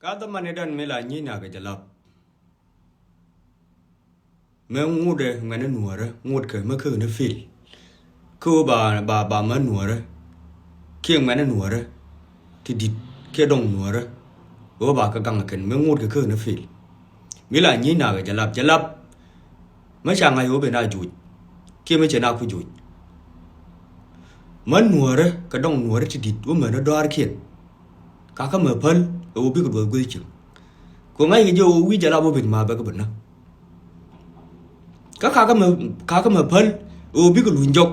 Kada manedan mela nyina ga jalap. Me ngude ngane nuara, ngud ke me ke ne fil. Ko ba ma nuara. Ki ngane nuara. Ti dit ke dong nuara. Go ba ka gang ken me ngud ke ne fil. Mela nyina ga jalap. Me cha ngai ho be na ju. Ki me chena ku ju. Man nuara ka dong nuara ti dit wo me na dar kien. Ka ka me pal o bi ko do gu chi. Ko ngai ge jo wi jalap bo bin ma ba ka bin na. Ka ka me pal o bi ko lu njok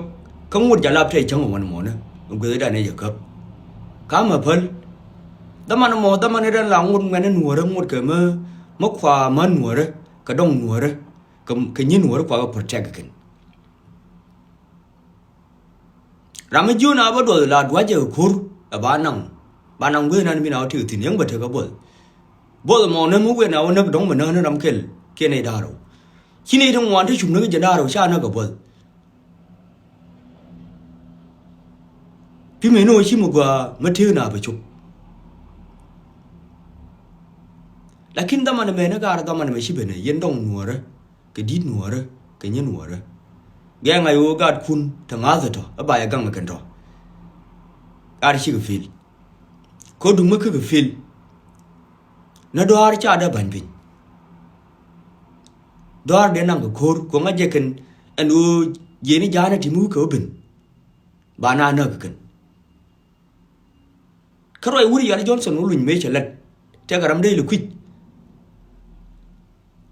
ka ngud jalap thai chang wan mo na. Gu da ne je kap. Ka me pal da man mo da man ran la ngud ngane nuara ngud ke me mo khwa man nuara ka dong nuara ka nyi nuara kwa ka protect ken. Ramaju na ba do la dwa je khur ba nang we na mi na thi tin yang ba the ka bol mo na mu we na na dong ma na ram kel ke ne da ro chi ne dong wan thi chum na ke da ro sha na ka bol pi me no chi mu gwa ma the na ba chup lakin da man me na ga da man me shi be ne yen dong nuara ke dit nuara ke nyen nuara ga ngai o ga kun ta nga za to ba ya gang ma ken to ar shi ga fil ko du ma ke ga fil na do har cha da ban bin do har de nang ko ko nga je ken an u je ni ja na ti mu ko bin ba na na ka ken ka roi wuri ya Johnson lu me che lat te ga ram dei lu kwit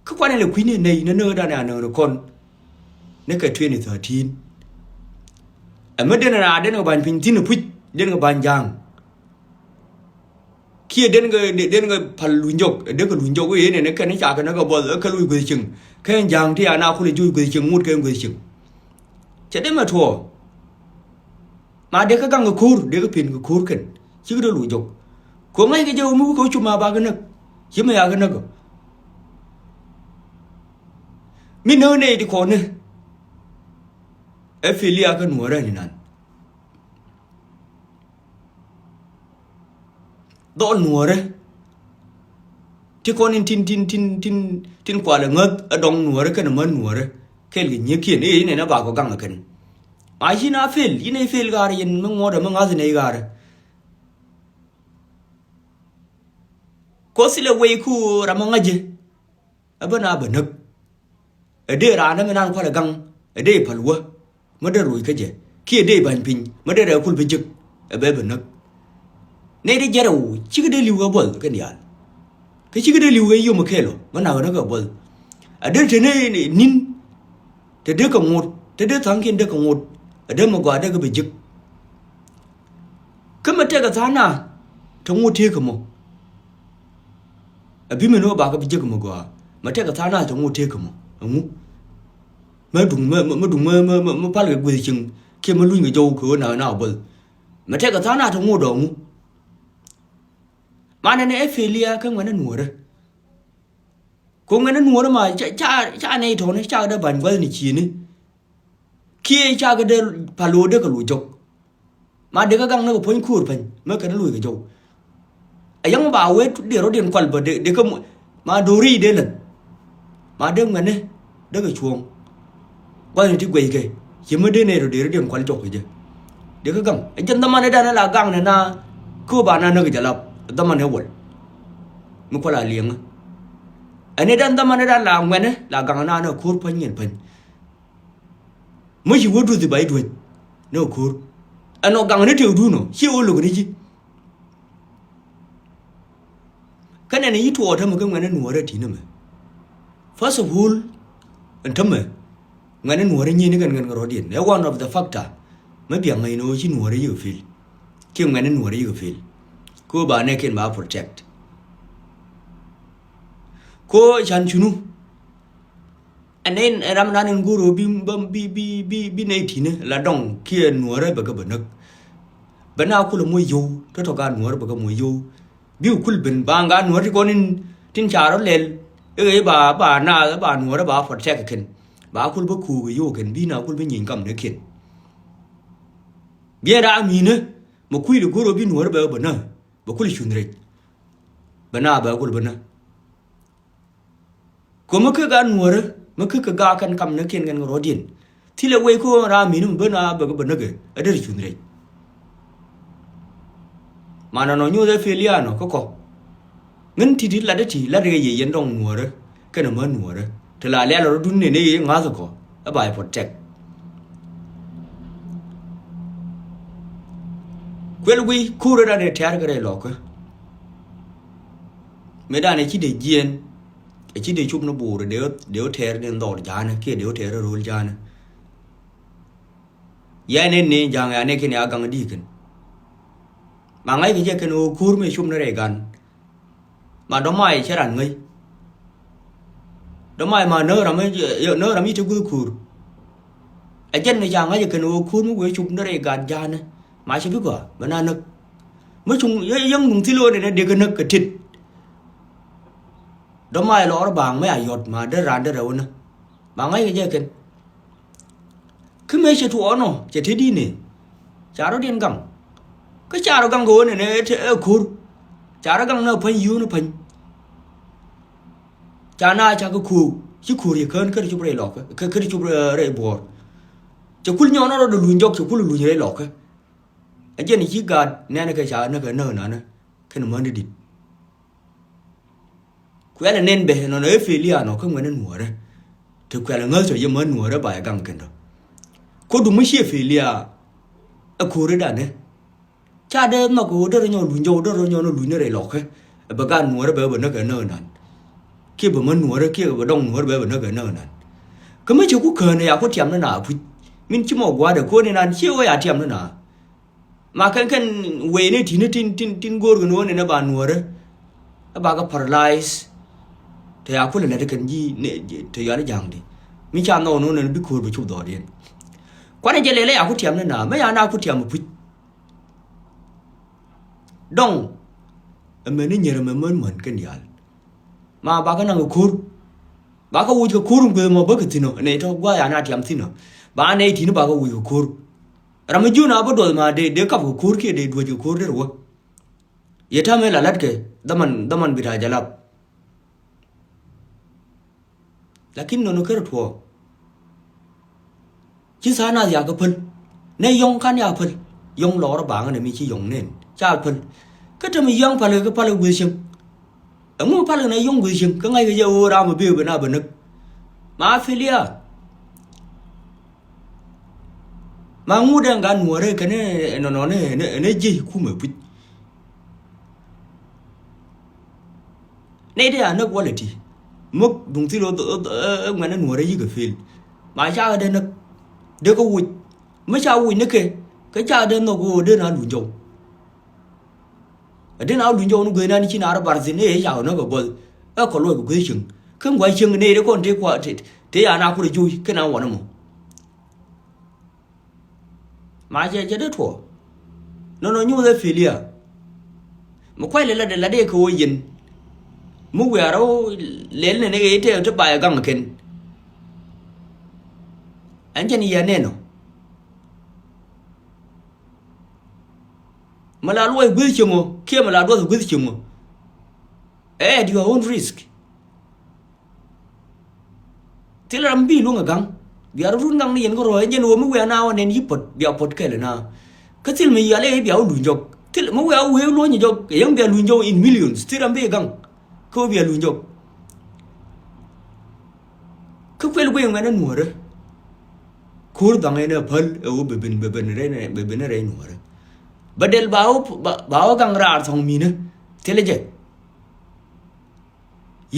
ka kwa ne lu kwit ne nei na no da na no kon ne ka 2013 amma de na de no ban pin tin nu kwit de no ban jang kia đến người phật lùi nhục đến cái lùi nhục cái này nó cái nó chả cái nó cái bờ cái lùi quỳ chừng cái anh giang thì anh nào cũng đi chui quỳ chừng một cái quỳ chừng chỉ đến mà thua mà để cái găng cái khur để cái pin cái khur cái chứ cái lùi nhục có mấy cái dâu mũi có chùm mà ba cái nước chứ mà cái nước mình nơi này thì còn này Ophelia cái núa đây này đó nuôi đấy, thì con tin qua là ngất ở đông nuôi đấy cái nó mất nuôi đấy, cái gì nhiều kiện ấy này nó bảo có găng ở cần, ai chỉ nó fail, cái này fail gara, yên mong ngó đó mong ngó gì này gara, có sự là quay khu ra mong ngắt ở bên nào bên nước, ở đây ra nó mới ăn qua là găng, ở đây phải lúa, mất đây rồi cái gì, khi ở đây bàn pin, mất đây là khuôn bên trực, ở bên nước. Này đi giờ đâu, chỉ cái đây liu cái bol cái này, cái chỉ cái đây liu cái yêu mà khéo, mà nào nó cái bol, ở đây thế này nín, thế đây còn một, thế đây thằng kia đây còn một, ở đây mà gọi đây cái bị giật, cái mà cái thằng nào, thằng một thiệt không mà, ở bên mình nó bảo cái bị giật mà gọi, mà cái thằng nào thằng một thiệt không mà, mà đúng phải là quỳ chừng, khi mà lui người dâu cửa nào bol, mà cái thằng nào thằng một đồng mà này Ophelia cái người nó nuôi đấy, có người nó nuôi đó mà cha này thôi này cha đã bàn với này chi này, khi cha cái đây phải lùi đấy cái lùi chọc, mà để cái găng nó có phun khuột phình, mới cái nó lùi cái chọc, ấy yang bảo ấy để nó điện quần vào để cái mà đori đây lần, mà đêm ngày này đấy cái chuông, bao nhiêu cái quầy kì, chỉ mới đây này rồi để nó điện quần chọc vậy chứ, để cái găng, ấy chân tâm này đây là găng này na, cứ bảo nó cái gì là tâm anh hiểu mình có là liền anh ấy đang tâm anh đang làm nguyên ấy là càng nào nó khur phanh nhìn phanh mới chỉ vô đuôi thì bảy đuôi nó khur anh nó càng nó chịu đuôi nó chịu luôn cái gì cái này ít thua thôi mà cái nguyên nó nuôi ra thì nó mà first of all anh thấm mà nguyên nó nuôi ra như cái gần rồi điện là one of the factor mấy việc này nó chỉ nuôi ra nhiều phil khi nguyên nó nuôi ra nhiều phil cô bà này kiện bà protect cô chan chunu anh nên ram nan guru bi này thì là đồng kia nuôi ra bậc bậc nước bên nào cô là mùi dâu đó thọ gan nuôi ra bậc mùi dâu biu kul bên bang gan nuôi thì con nên tin chả đó lên ấy bà na bà nuôi ra bà protect kiện bà kul bậc khu cái dâu kiện bi nào kul bên nhìn cầm đấy kiện bia đã mi nữa một quy được guru bi nuôi ra bậc bậc nào bậc kul chun rồi bana ba kul bana ko maka ga nuwar maka ka ga kan kam na ken gan rodin tile we ko ra minum bana ba bana ga adar chunre mana no nyu de feliano ko ngin ti la de ti la de ye yen dong nuwar ka na ma nuwar te la le lo dun ne ne nga so ko ba protect quelwi kura da ne tiar gare loko me da ne chi de gien e chi de chup no bur de ter den dor jana ke de ter rol jana ya ne jang ya ne ke ne agang di ken ma ngai ke je ken o kur me chup no re gan ma do mai che ran ngai do mai ma no ra mi te gu kur a jen ne jang ai ken o kur mu we chup no re gan jana mà sẽ biết quả mà na nực mới chung dân cùng thi lô này để cái nực cái thịt đó mai lõ bảng mấy ai giọt mà đỡ rán đỡ đâu nữa bảng ấy cái gì kìa cứ mấy sẽ thua nó chỉ thế đi nè chả đó điên găng cái chả đó găng gỗ này nè thế khur chả đó găng nó phanh yếu nó phanh chả na chả cái khur chứ khur thì cơn cái chụp đây lọt cái chụp đây bò chụp kul nhau nó được lùn dọc chụp kul lùn như đây lọt cái anh chị này chỉ gạt nè nó cái chả nó cái nơ nè cái nó mới đi quẹt là nên bể nó nói philia nó không phải nên mùa đấy thực quẹt là ngớ rồi mới mùa đó bài căng kền rồi có đúng mấy xe philia ở khu đấy đã nè cha đêm nó có đỡ nhau lùn nhau nó lùn nó đầy lọt ấy bà gan mùa đó bé nó cái nơ nè kia bà mới mùa đó kia bà đông mùa đó bé nó cái nơ nè cái mấy chỗ quốc cờ này à có tiệm nó nào mình chỉ một qua được cô này nè chiêu ai tiệm nó nào mà kan we ne tin gor gno ne na ban wore ba ga paralyze te ya kula ne kan ji ne te ya jang di mi cha no no ne bi ko bi chu do di kwa ne je le ya ku tiam ne na me ya na ku tiam pu dong me ne nyere me man kan ya mà ba ka na ko ba ka wu ko kur ko mo ba ka tino ne to gwa ya na tiam tino ba ne tino ba ka wu ko kur Ramaju na abo dol ma de kap ko kur ke de dua ju kur de ro ye tha me la lat ke daman bita jalap lakin no ker tho chi sa na ya ka phun ne yong kan ya phun yong lo ra bang ne mi chi yong nen cha phun ka ta mi yong pa le ka pa le wi sim amu pa le ne yong wi sim ka ngai ke yo ra ma bi na ba nak ma filia mà ngu đang gan mùa đây cái này nó này gì khu mở bít này đây là nước quality mức đúng thì nó mà nó mùa đây gì cái phim mà cha ở đây nó đây có quỳ mới cha quỳ nữa kì cái cha đây nó có đây là lùn dầu ở đây nào lùn dầu nó người nào chỉ nào bảo gì này chào nó có bờ có lỗi của cái chừng không quay chừng này đấy còn thế qua thế à nào cũng được chui cái nào vào nó mà mà chơi đứt thua nó nhu ra philia mà quay lại là đây có gì mua về đâu lên này cái theo cho bài găng kén anh chân gì nè nó mà là luôn quý chừng mà kia mà là luôn quý chừng mà at your own risk thế là làm bi luôn ở găng biar run gang ni ko roye jen wo mu we na nen yipot bia pot kele na katil me yale bia lu njok til mu we lo ni jok yang bia lu njok in millions tiram be gang ko bia lu njok ko pel we ngana nuore kur dang ene phal o beben re nuore badel bawo gang ra thong mi ne tele je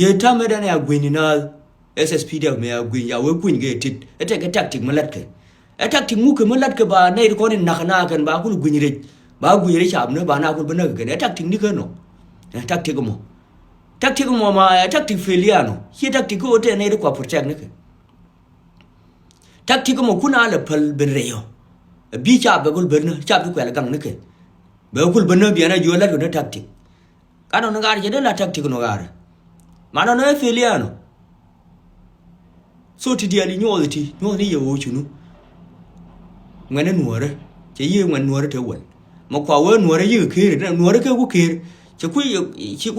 ye tame da ne agwini na SSP đều mẹ quỳnh giáo với quỳnh cái thịt cái tactic mà lật cái tactic ngu cái mà lật cái bà này có nên nạc na cần bà cũng quỳnh đấy bà quỳnh đấy chạm nữa bà nào cũng bên cái tactic đi cái nó tactic mà tactic failure nó khi tactic của thế này được qua protect nữa cái tactic mà cũng là phật bên rêu bi chạm bà cũng bên nữa chạm cái là căng nữa cái bà cũng bên nữa bị nó vô lật cái tactic cái nó gài chứ đó là tactic nó gài mà nó nói failure nó so ti dia ni nyol ni yo chunu ngene nuore che yi ngene nuore te won mo kwa we nuore yi ke nuore ke ku ke che ku